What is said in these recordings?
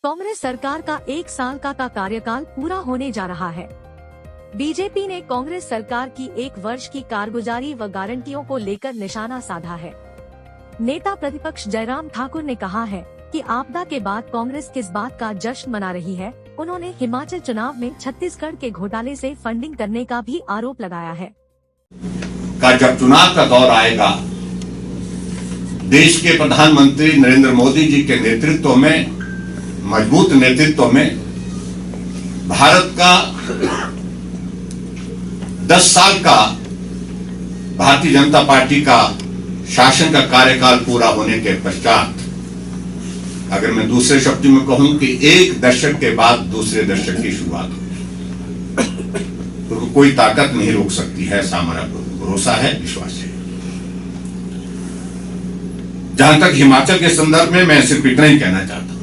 कांग्रेस सरकार का 1 साल का कार्यकाल पूरा होने जा रहा है। बीजेपी ने कांग्रेस सरकार की 1 वर्ष की कारगुजारी व गारंटियों को लेकर निशाना साधा है। नेता प्रतिपक्ष जयराम ठाकुर ने कहा है कि आपदा के बाद कांग्रेस किस बात का जश्न मना रही है। उन्होंने हिमाचल चुनाव में छत्तीसगढ़ के घोटाले से फंडिंग करने का भी आरोप लगाया है। जब चुनाव का दौर आएगा, देश के प्रधानमंत्री नरेंद्र मोदी जी के नेतृत्व में, मजबूत नेतृत्व में भारत का 10 साल का भारतीय जनता पार्टी का शासन का कार्यकाल पूरा होने के पश्चात, अगर मैं दूसरे शब्दों में कहूं कि 1 दशक के बाद दूसरे दशक की शुरुआत होगी, तो कोई ताकत नहीं रोक सकती है। ऐसा हमारा भरोसा है, विश्वास है। जहां तक हिमाचल के संदर्भ में, मैं सिर्फ इतना ही कहना चाहता हूं।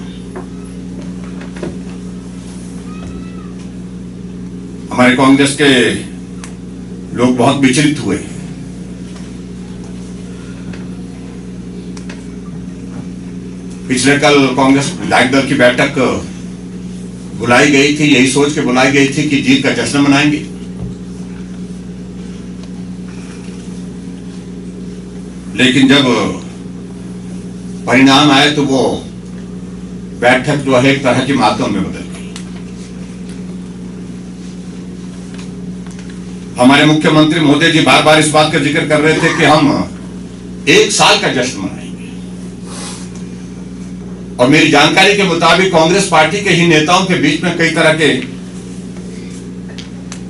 हमारे कांग्रेस के लोग बहुत विचलित हुए। पिछले कल कांग्रेस विधायक दल की बैठक बुलाई गई थी, यही सोच के बुलाई गई थी कि जीत का जश्न मनाएंगे। लेकिन जब परिणाम आए तो वो बैठक जो है एक तरह की मातम में बदल गई। हमारे मुख्यमंत्री महोदय जी बार बार इस बात का जिक्र कर रहे थे कि हम 1 साल का जश्न मनाएंगे, और मेरी जानकारी के मुताबिक कांग्रेस पार्टी के ही नेताओं के बीच में कई तरह के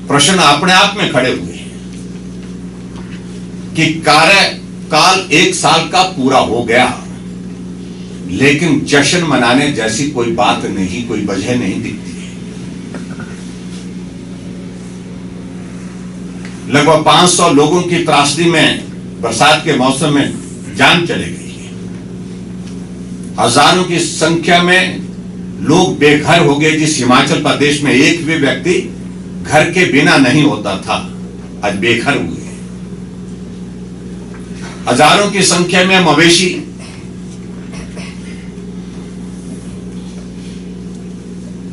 प्रश्न अपने आप में खड़े हुए हैं कि कार्यकाल 1 साल का पूरा हो गया, लेकिन जश्न मनाने जैसी कोई बात नहीं, कोई वजह नहीं दिखती है। लगभग 500 लोगों की त्रासदी में बरसात के मौसम में जान चले गई है। हजारों की संख्या में लोग बेघर हो गए। जिस हिमाचल प्रदेश में एक भी व्यक्ति घर के बिना नहीं होता था, आज बेघर हुए। हजारों की संख्या में मवेशी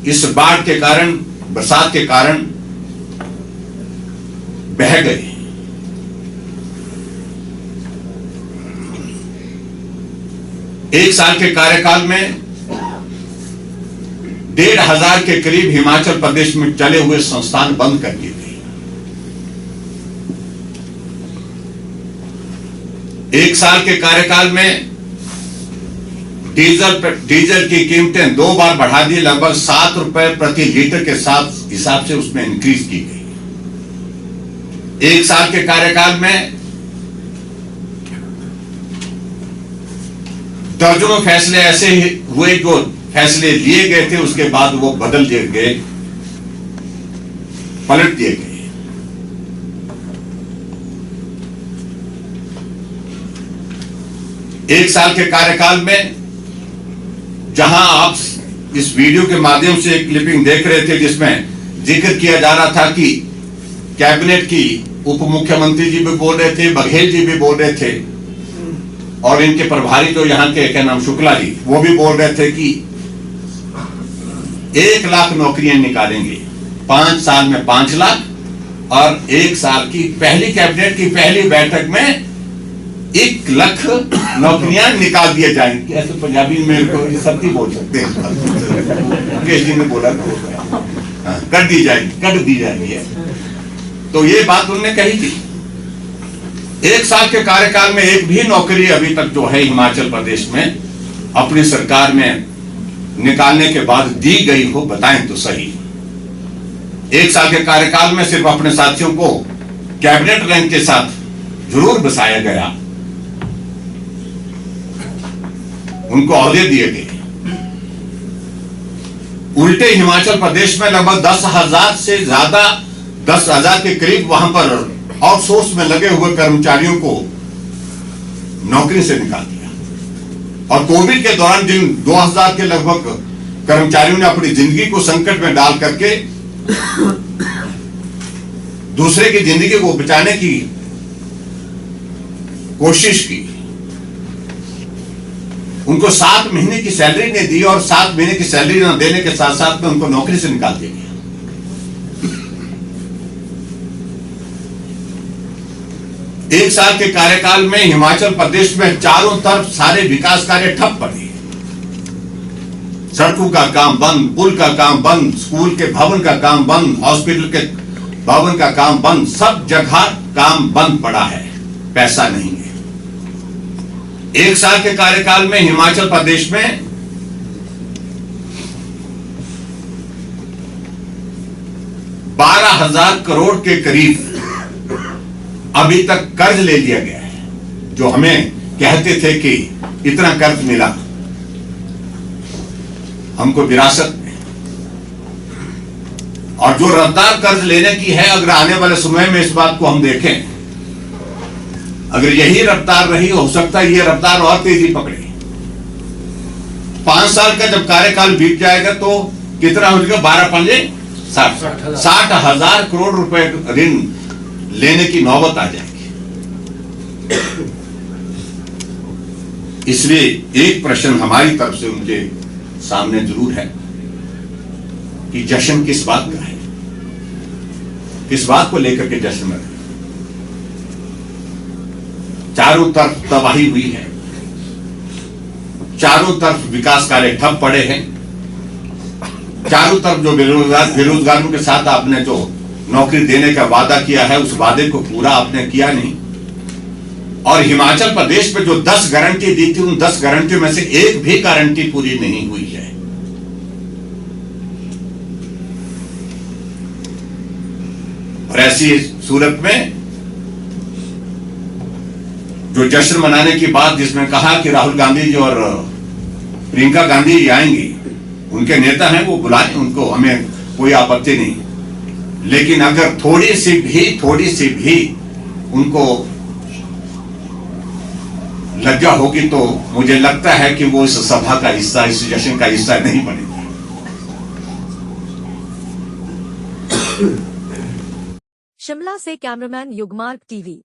इस बाढ़ के कारण, बरसात के कारण बह गए। एक साल के कार्यकाल में 1,500 के करीब हिमाचल प्रदेश में चले हुए संस्थान बंद कर दिए गए। 1 साल के कार्यकाल में डीजल की कीमतें 2 बार बढ़ा दी, लगभग 7 रुपए प्रति लीटर के साथ हिसाब से उसमें इंक्रीज की गई। 1 साल के कार्यकाल में दर्जनों फैसले ऐसे हुए जो फैसले लिए गए थे, उसके बाद वो बदल दिए गए, पलट दिए गए। एक साल के कार्यकाल में, जहां आप इस वीडियो के माध्यम से एक क्लिपिंग देख रहे थे जिसमें जिक्र किया जा रहा था कि कैबिनेट की उप मुख्यमंत्री जी भी बोल रहे थे, बघेल जी भी बोल रहे थे, और इनके प्रभारी जो यहाँ के क्या नाम शुक्ला जी, वो भी बोल रहे थे कि 1 लाख नौकरियां निकालेंगे, 5 साल में 5 लाख, और 1 साल की पहली कैबिनेट की पहली बैठक में 1 लाख नौकरियां निकाल दिए जाएंगी। ऐसे पंजाबी में को सत्ती बोल सकते हैं, मुकेश जी ने बोला तो कर दी जाएंगी। तो ये बात उन्होंने कही थी। 1 साल के कार्यकाल में एक भी नौकरी अभी तक जो है हिमाचल प्रदेश में अपनी सरकार में निकालने के बाद दी गई हो, बताएं तो सही। 1 साल के कार्यकाल में सिर्फ अपने साथियों को कैबिनेट रैंक के साथ जरूर बसाया गया, उनको ओहदे दिए गए। उल्टे हिमाचल प्रदेश में लगभग 10,000 से ज्यादा, 10,000 के करीब वहां पर आउटसोर्स में लगे हुए कर्मचारियों को नौकरी से निकाल दिया। और कोविड के दौरान जिन 2,000 के लगभग कर्मचारियों ने अपनी जिंदगी को संकट में डाल करके दूसरे की जिंदगी को बचाने की कोशिश की, उनको 7 महीने की सैलरी नहीं दी और 7 महीने की सैलरी न देने के साथ साथ में उनको नौकरी से निकाल दिया गया। एक साल के कार्यकाल में हिमाचल प्रदेश में चारों तरफ सारे विकास कार्य ठप पड़े। सड़कों का काम बंद, पुल का काम बंद, स्कूल के भवन का काम बंद, हॉस्पिटल के भवन का काम बंद, सब जगह काम बंद पड़ा है, पैसा नहीं है। एक साल के कार्यकाल में हिमाचल प्रदेश में 12,000 करोड़ के करीब अभी तक कर्ज ले लिया गया है। जो हमें कहते थे कि इतना कर्ज मिला हमको विरासत में, और जो रफ्तार कर्ज लेने की है, अगर आने वाले समय में इस बात को हम देखें, अगर यही रफ्तार रही, हो सकता है ये रफ्तार और तेजी पकड़े। 5 साल का जब कार्यकाल बीत जाएगा तो कितना हो जाएगा? 12×5 = 60,000 करोड़ रुपए ऋण लेने की नौबत आ जाएगी। इसलिए एक प्रश्न हमारी तरफ से उनके सामने जरूर है कि जश्न किस बात का है, किस बात को लेकर के जश्न में? चारों तरफ तबाही हुई है, चारों तरफ विकास कार्य ठप पड़े हैं, चारों तरफ जो बेरोजगारों के साथ आपने जो नौकरी देने का वादा किया है, उस वादे को पूरा आपने किया नहीं। और हिमाचल प्रदेश में जो 10 गारंटी दी थी, उन 10 गारंटियों में से एक भी गारंटी पूरी नहीं हुई है। और ऐसी सूरत में जो जश्न मनाने की बात जिसमें कहा कि राहुल गांधी जी और प्रियंका गांधी जी आएंगी, उनके नेता हैं, वो बुलाएं उनको, हमें कोई आपत्ति नहीं। लेकिन अगर थोड़ी सी भी उनको लज्जा होगी तो मुझे लगता है कि वो इस सभा का हिस्सा, इस जश्न का हिस्सा नहीं बनेगी। शिमला से कैमरामैन युगमार्ग टीवी।